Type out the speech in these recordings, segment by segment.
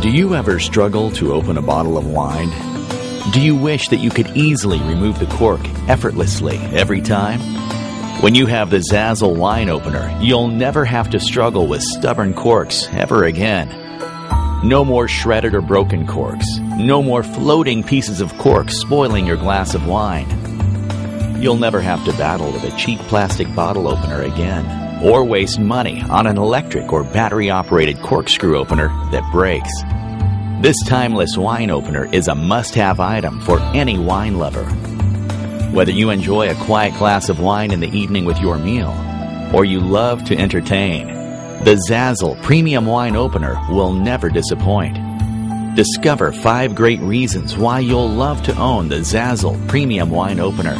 Do you ever struggle to open a bottle of wine? Do you wish that you could easily remove the cork effortlessly every time? When you have the Zazzle wine opener, you'll never have to struggle with stubborn corks ever again. No more shredded or broken corks. No more floating pieces of cork spoiling your glass of wine. You'll never have to battle with a cheap plastic bottle opener again, or waste money on an electric or battery-operated corkscrew opener that breaks. This timeless wine opener is a must-have item for any wine lover. Whether you enjoy a quiet glass of wine in the evening with your meal, or you love to entertain, the Zazzle Premium Wine Opener will never disappoint. Discover 5 great reasons why you'll love to own the Zazzle Premium Wine Opener.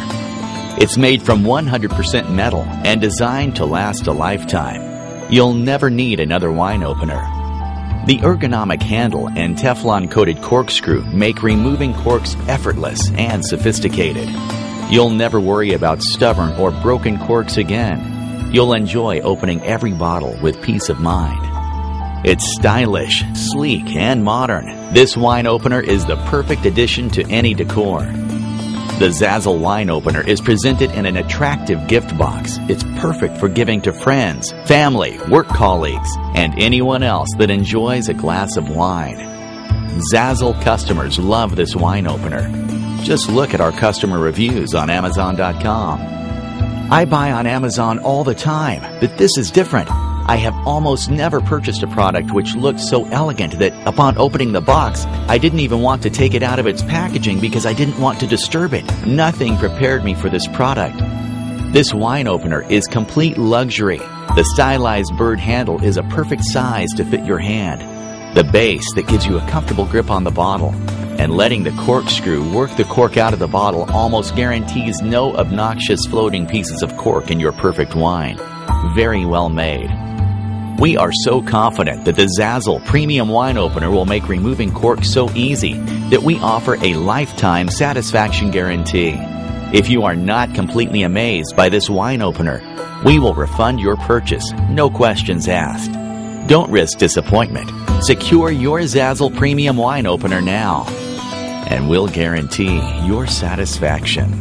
It's made from 100% metal and designed to last a lifetime. You'll never need another wine opener. The ergonomic handle and Teflon-coated corkscrew make removing corks effortless and sophisticated. You'll never worry about stubborn or broken corks again. You'll enjoy opening every bottle with peace of mind. It's stylish, sleek, and modern. This wine opener is the perfect addition to any decor. The Zazzle wine opener is presented in an attractive gift box. It's perfect for giving to friends, family, work colleagues, and anyone else that enjoys a glass of wine. Zazzle customers love this wine opener. Just look at our customer reviews on Amazon.com. I buy on Amazon all the time, but this is different. I have almost never purchased a product which looked so elegant that upon opening the box, I didn't even want to take it out of its packaging because I didn't want to disturb it. Nothing prepared me for this product. This wine opener is complete luxury. The stylized bird handle is a perfect size to fit your hand. The base that gives you a comfortable grip on the bottle. And letting the corkscrew work the cork out of the bottle almost guarantees no obnoxious floating pieces of cork in your perfect wine. Very well made. We are so confident that the Zazzle Premium Wine Opener will make removing corks so easy that we offer a lifetime satisfaction guarantee. If you are not completely amazed by this wine opener, we will refund your purchase, no questions asked. Don't risk disappointment. Secure your Zazzle Premium Wine Opener now, and we'll guarantee your satisfaction.